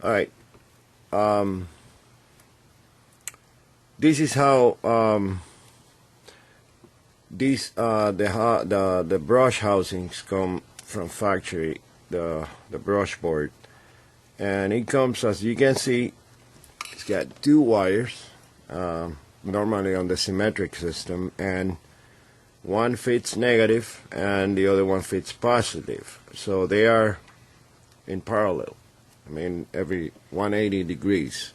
All right. This is how the brush housings come from factory. The brush board, and it comes, as you can see, it's got two wires, normally on the symmetric system, and one fits negative and the other one fits positive. So they are in parallel. I mean, every 180 degrees.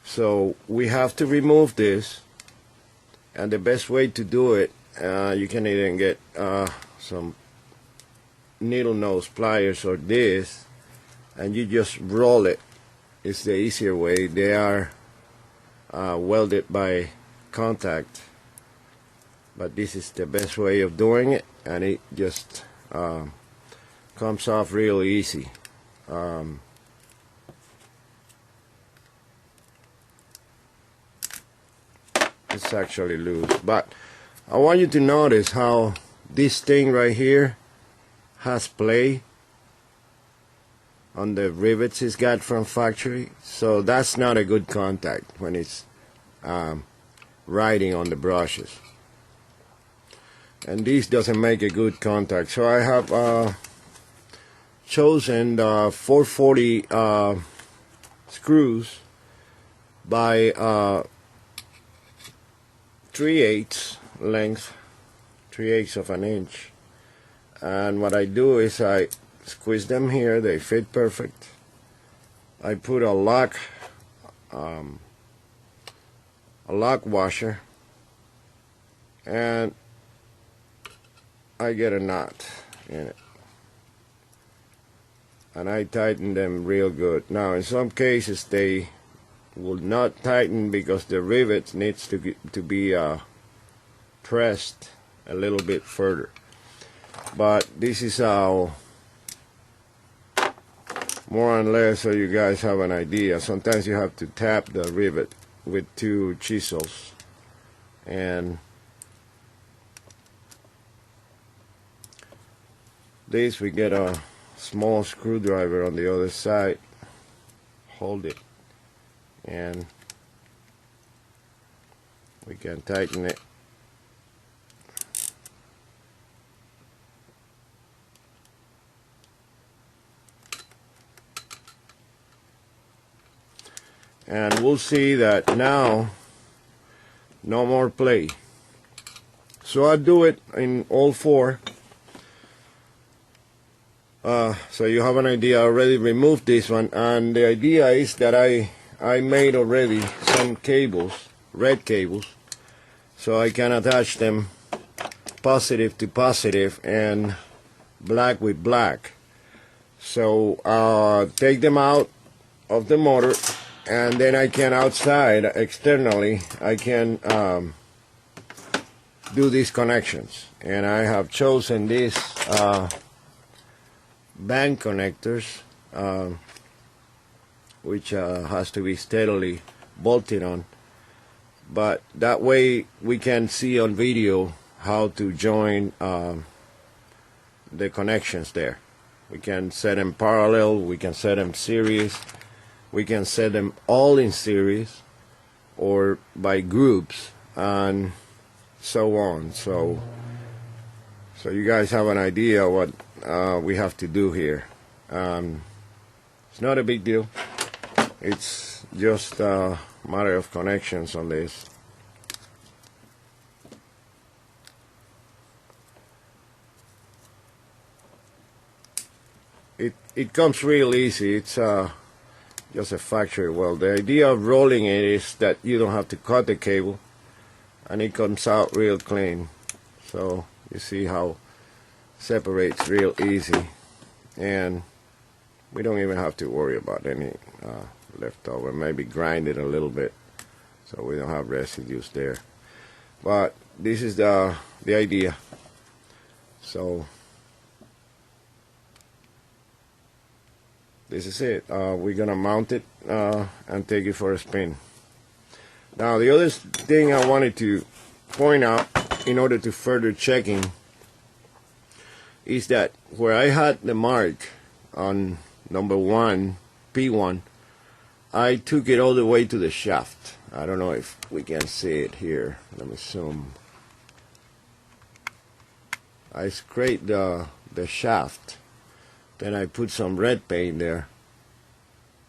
So we have to remove this, and the best way to do it, you can even get some needle nose pliers or this, and you just roll it. It's the easier way. They are welded by contact, but this is the best way of doing it, and it just comes off real easy. It's actually loose, but I want you to notice how this thing right here has play on the rivets it's got from factory. So that's not a good contact when it's riding on the brushes, and this doesn't make a good contact. So I have chosen the 440 screws by 3/8 length, 3/8 of an inch. And what I do is I squeeze them here. They fit perfect. I put a lock washer, and I get a knot in it, and I tighten them real good. Now in some cases they will not tighten because the rivet needs to be pressed a little bit further. But this is how, more or less, so you guys have an idea. Sometimes you have to tap the rivet with two chisels, and this we get a small screwdriver on the other side, hold it, and we can tighten it. And we'll see that now no more play. So I do it in all four. So you have an idea. I already removed this one, and the idea is that I made already some cables, red cables, so I can attach them positive to positive and black with black. So take them out of the motor, and then I can outside externally I can do these connections, and I have chosen these band connectors, which has to be steadily bolted on, but that way we can see on video how to join the connections there. We can set them parallel, we can set them series, we can set them all in series or by groups, and so on. So you guys have an idea what we have to do here. It's not a big deal. It's just a matter of connections on this. It comes real easy. It's just a factory weld. The idea of rolling it is that you don't have to cut the cable, and it comes out real clean. So you see how separates real easy, and we don't even have to worry about any leftover. Maybe grind it a little bit so we don't have residues there. But this is the idea. So this is it. We're gonna mount it and take it for a spin. Now the other thing I wanted to point out in order to further checking is that where I had the mark on number 1, P1, I took it all the way to the shaft. I don't know if we can see it here. Let me zoom. I scraped the shaft. Then I put some red paint there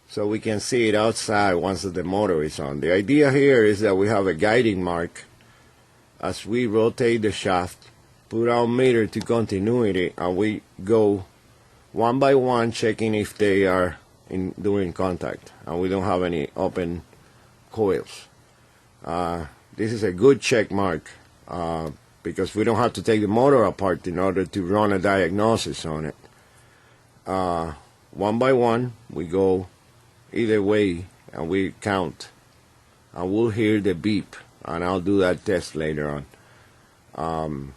so we can see it outside once the motor is on. The idea here is that we have a guiding mark as we rotate the shaft, put our meter to continuity, and we go one by one checking if they are doing contact and we don't have any open coils. This is a good check mark because we don't have to take the motor apart in order to run a diagnosis on it. One by one we go either way and we count, and we'll hear the beep, and I'll do that test later on.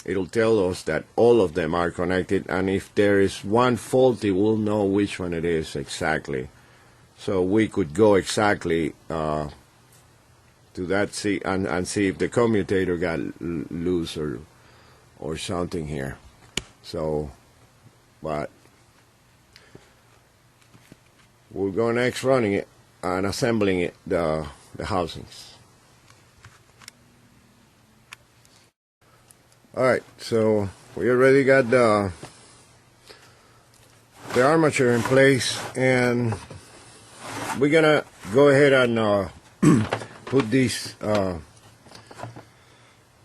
It'll tell us that all of them are connected, and if there is one faulty, we'll know which one it is exactly. So we could go exactly to that and see if the commutator got loose or something here. So, but we're going next running it and assembling it, the housings. Alright, so we already got the armature in place, and we're gonna go ahead and put this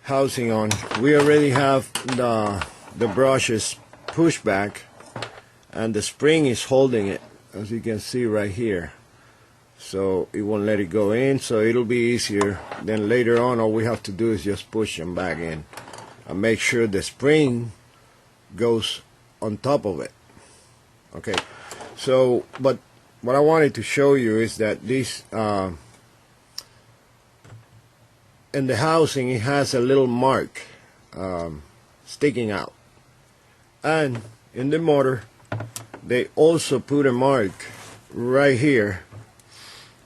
housing on. We already have the brushes pushed back, and the spring is holding it, as you can see right here. So it won't let it go in, so it'll be easier. Then later on, all we have to do is just push them back in and make sure the spring goes on top of it. Okay, so but what I wanted to show you is that this in the housing, it has a little mark sticking out, and in the motor they also put a mark right here.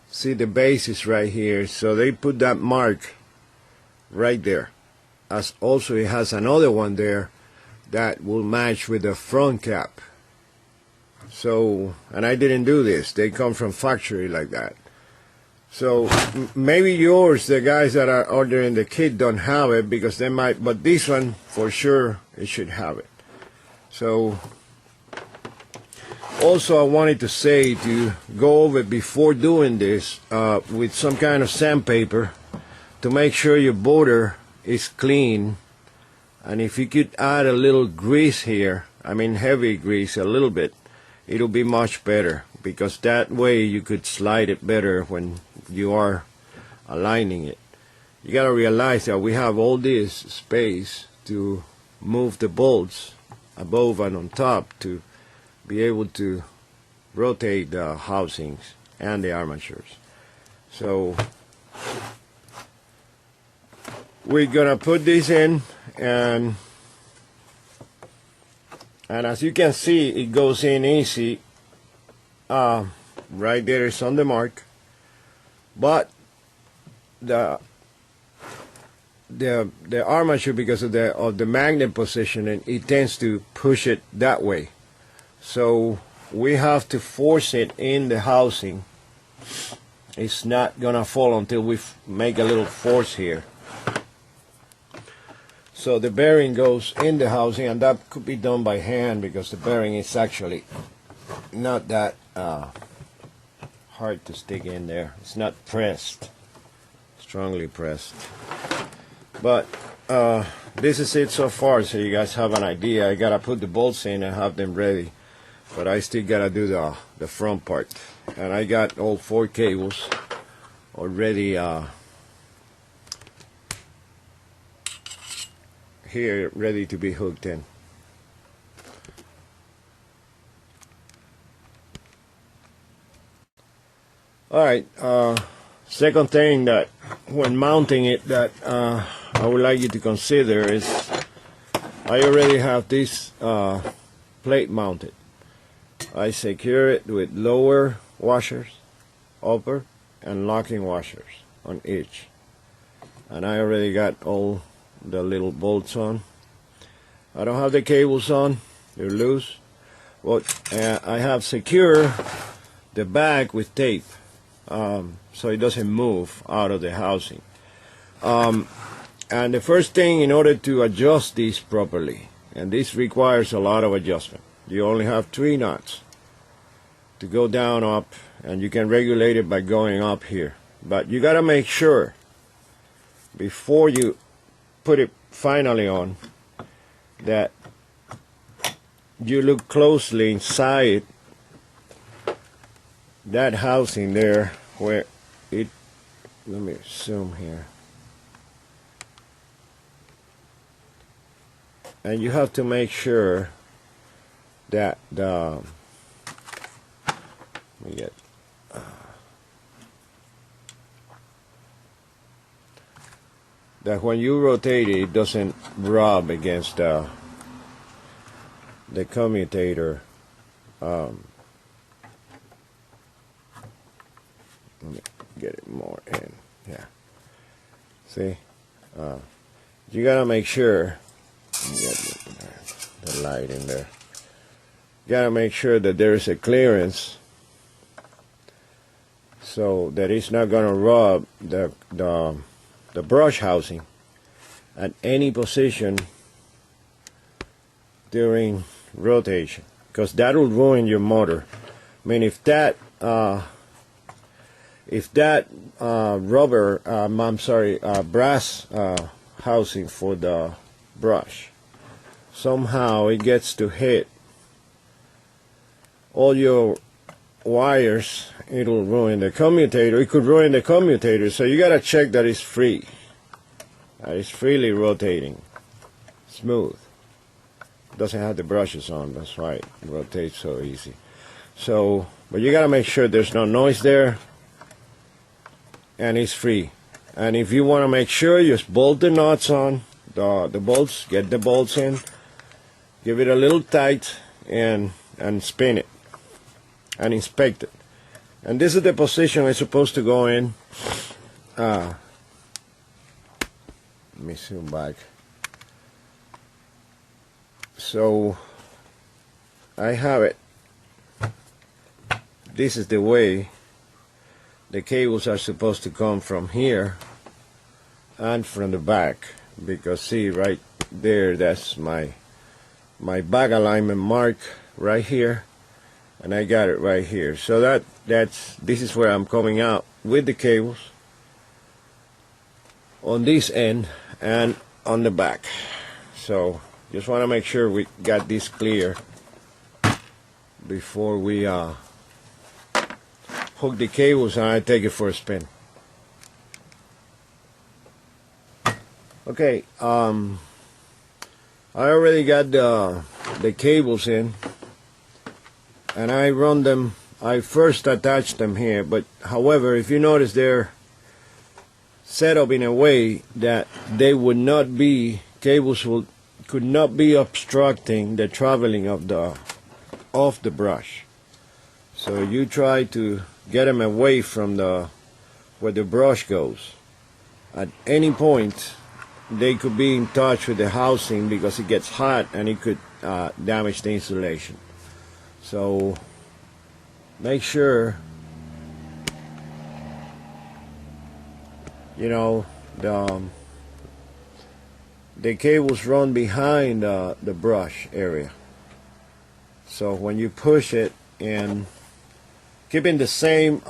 See, the base is right here, so they put that mark right there. As also it has another one there that will match with the front cap. So, and I didn't do this, they come from factory like that. So maybe yours, the guys that are ordering the kit, don't have it because they might, but this one for sure it should have it. So also I wanted to say to go over before doing this with some kind of sandpaper to make sure your border is clean, and if you could add a little grease here, I mean heavy grease, a little bit, it'll be much better, because that way you could slide it better when you are aligning it. You gotta realize that we have all this space to move the bolts above and on top to be able to rotate the housings and the armatures. So we're gonna put this in, and as you can see, it goes in easy. Right there is on the mark, but the armature, because of the magnet positioning, it tends to push it that way. So we have to force it in the housing. It's not gonna fall until we make a little force here. So the bearing goes in the housing, and that could be done by hand because the bearing is actually not that hard to stick in there. It's not pressed, strongly pressed. But this is it so far, so you guys have an idea. I gotta put the bolts in and have them ready, but I still gotta do the front part. And I got all 4 cables already here, ready to be hooked in. Alright, second thing that when mounting it that I would like you to consider is I already have this plate mounted. I secure it with lower washers, upper and locking washers on each, and I already got all the little bolts on. I don't have the cables on, they're loose. But I have secure the back with tape, so it doesn't move out of the housing. And the first thing, in order to adjust this properly, and this requires a lot of adjustment, you only have 3 knots to go down, up, and you can regulate it by going up here. But you got to make sure before you put it finally on that you look closely inside that housing there where it, let me zoom here, and you have to make sure that the, let me get, that when you rotate it, it doesn't rub against the commutator. Let me get it more in. Yeah. See? You gotta make sure. Get the light in there. You gotta make sure that there is a clearance, so that it's not gonna rub the brush housing at any position during rotation, because that will ruin your motor. I mean, if that brass housing for the brush, somehow it gets to hit all your wires, it'll ruin the commutator. It could ruin the commutator, so you gotta check that it's free, that it's freely rotating, smooth. It doesn't have the brushes on, that's why it rotates so easy. So, but you gotta make sure there's no noise there and it's free. And if you want to make sure, just bolt the nuts on, the bolts, get the bolts in, give it a little tight, and spin it and inspect it. And this is the position it's supposed to go in. Let me zoom back. So I have it. This is the way the cables are supposed to come from here and from the back, because see right there, that's my back alignment mark right here, and I got it right here. So this is where I'm coming out with the cables on this end and on the back. So just want to make sure we got this clear before we hook the cables and I take it for a spin. Okay, I already got the cables in, and I run them. I first attached them here, but however, if you notice, they're set up in a way that they would not be, could not be obstructing the traveling of the brush. So you try to get them away from where the brush goes. At any point, they could be in touch with the housing because it gets hot and it could damage the insulation. So make sure, you know, the cables run behind the brush area. So when you push it, and keeping the same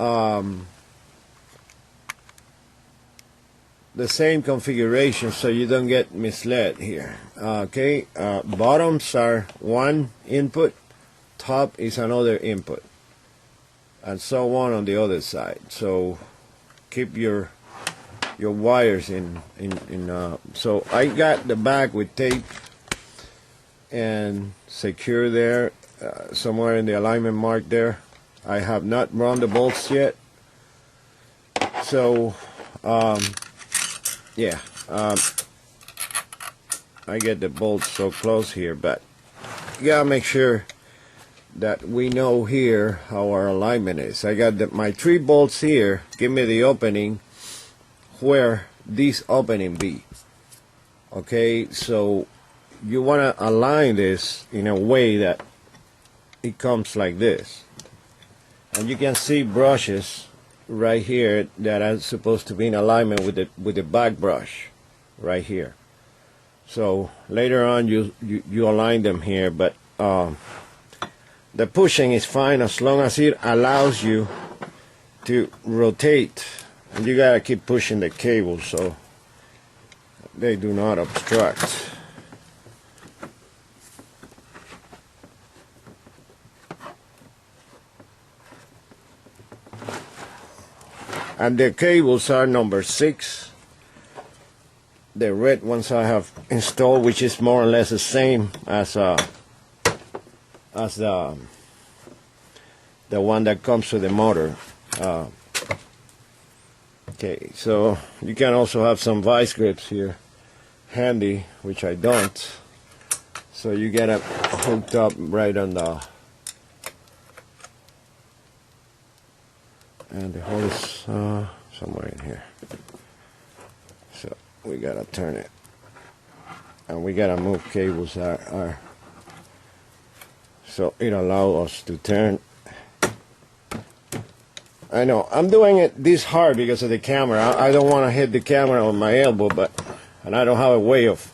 configuration so you don't get misled here. Okay, bottoms are one input, top is another input, and so on the other side. So keep your wires in. So I got the back with tape and secure there, somewhere in the alignment mark there. I have not run the bolts yet. So yeah, I get the bolts so close here, but you gotta make sure that we know here how our alignment is. I got my 3 bolts here. Give me the opening where this opening be. Okay, so you want to align this in a way that it comes like this, and you can see brushes right here that are supposed to be in alignment with the back brush right here. So later on you align them here, but the pushing is fine as long as it allows you to rotate, and you gotta keep pushing the cable so they do not obstruct. And the cables are number 6. The red ones I have installed, which is more or less the same as the one that comes with the motor. Okay, so you can also have some vice grips here handy, which I don't. So you get it hooked up right on the, and the hole is somewhere in here. So we gotta turn it, and we gotta move cables are so it allows us to turn. I know I'm doing it this hard because of the camera. I don't want to hit the camera on my elbow, and I don't have a way of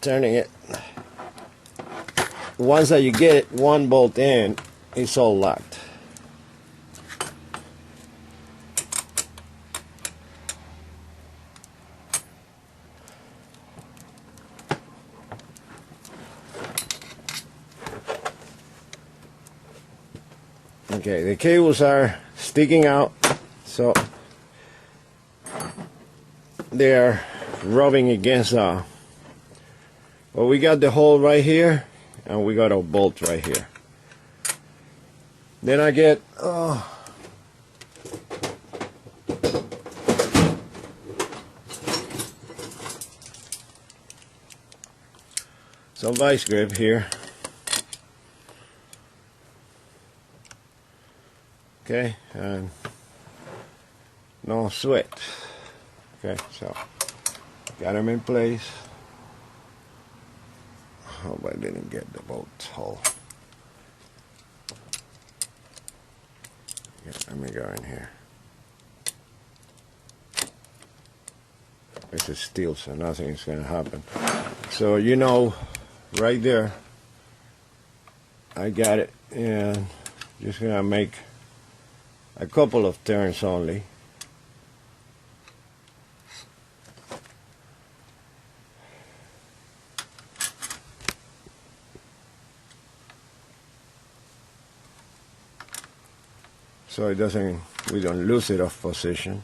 turning it. Once that you get one bolt in, it's all locked. Okay, the cables are sticking out, so they're rubbing against well, we got the hole right here, and we got a bolt right here. Then I get some vice grip here. Okay, and no sweat. Okay, so got them in place. Hope I didn't get the bolt hole. Yeah, let me go in here. This is steel, so nothing is going to happen. So you know, right there, I got it, and just gonna make a couple of turns only. So it doesn't, we don't lose it off position.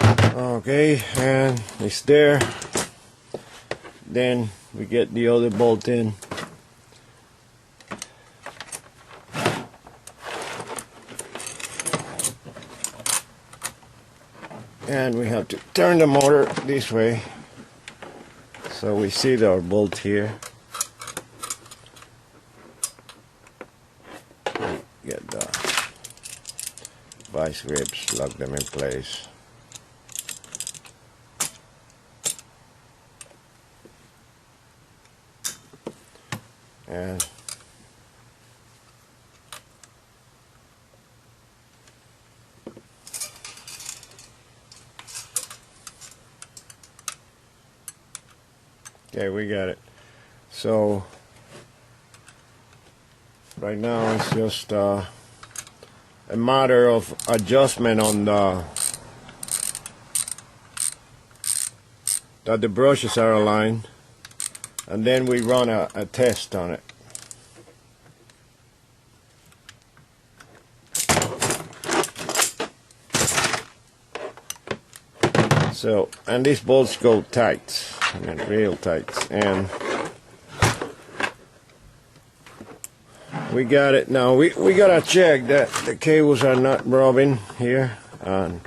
Okay, and it's there. Then we get the other bolt in. And we have to turn the motor this way, so we see our bolt here. Get the vice grips, lock them in place. And okay, we got it. So right now it's just a matter of adjustment on that the brushes are aligned, and then we run a test on it. So, and these bolts go tight, I mean real tight, and we got it now. We gotta check that the cables are not rubbing here, and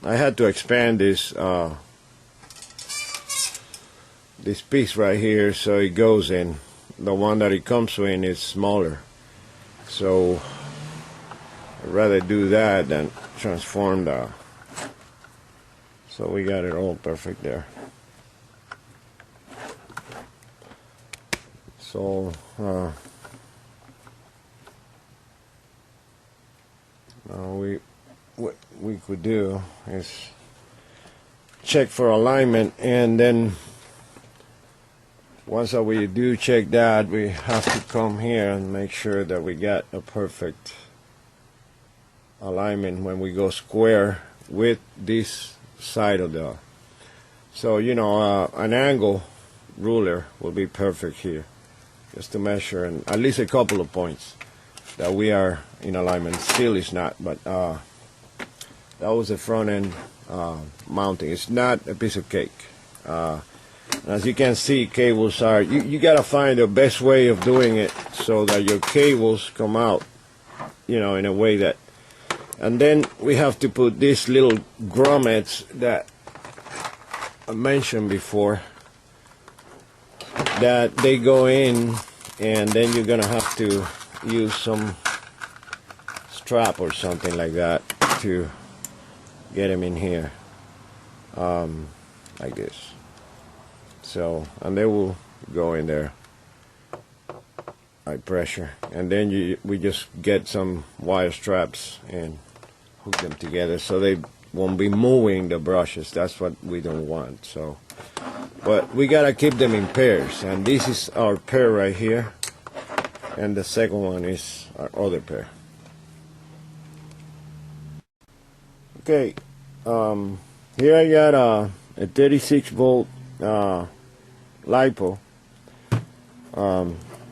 I had to expand this this piece right here so it goes in. The one that it comes in is smaller, so I'd rather do that than transform the. So we got it all perfect there. So what we could do is check for alignment, and then once we do check that, we have to come here and make sure that we got a perfect alignment when we go square with this side of the. So an angle ruler will be perfect here, just to measure and at least a couple of points that we are in alignment. Still is not, but that was the front end mounting. It's not a piece of cake. As you can see, cables are, you gotta find the best way of doing it so that your cables come out, in a way that, and then we have to put these little grommets that I mentioned before, that they go in, and then you're gonna have to use some strap or something like that to get them in here, like this. So, and they will go in there high pressure, and then we just get some wire straps and hook them together so they won't be moving the brushes. That's what we don't want. So, but we gotta keep them in pairs, and this is our pair right here, and the second one is our other pair. Okay, here I got a 36 volt LiPo.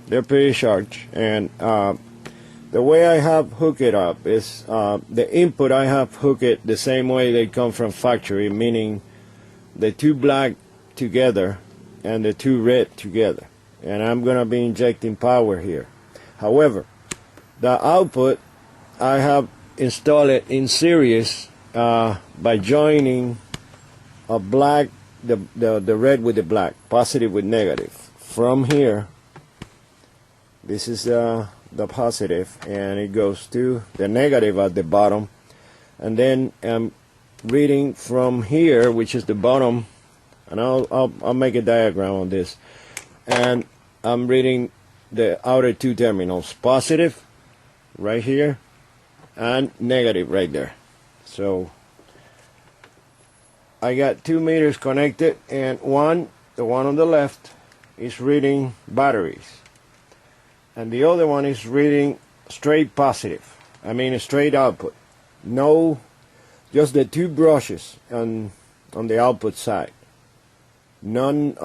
They're pretty sharp, and the way I have hooked it up is the input I have hooked it the same way they come from factory, meaning the two black together and the two red together, and I'm gonna be injecting power here. However, the output I have installed it in series by joining a black, the red with the black, positive with negative. From here, this is the positive, and it goes to the negative at the bottom, and then I'm reading from here, which is the bottom, and I'll make a diagram on this, and I'm reading the outer two terminals, positive right here and negative right there. So I got 2 meters connected, and the one on the left is reading batteries, and the other one is reading straight positive. I mean a straight output. No, just the two brushes on the output side. None,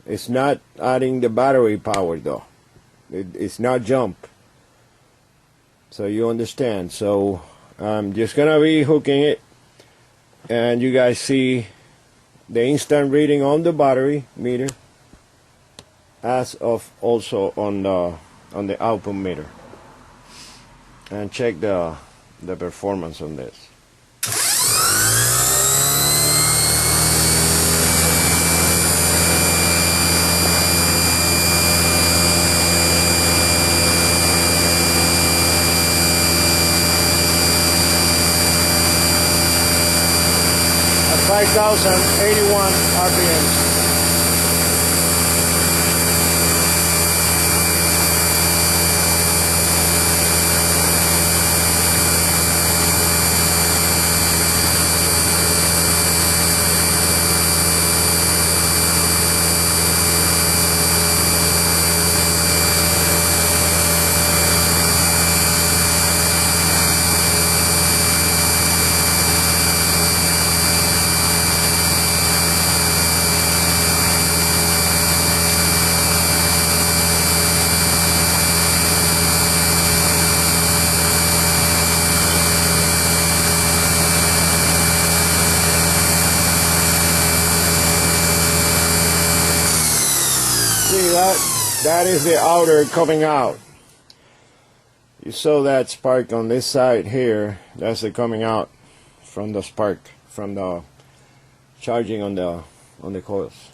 it's not adding the battery power though. It's not jump. So you understand. So I'm just gonna be hooking it, and you guys see the instant reading on the battery meter, as of also on the output meter, and check the performance on this. 5,081 RPMs. That is the outer coming out. You saw that spark on this side here. That's the coming out from the spark, from the charging on the coils.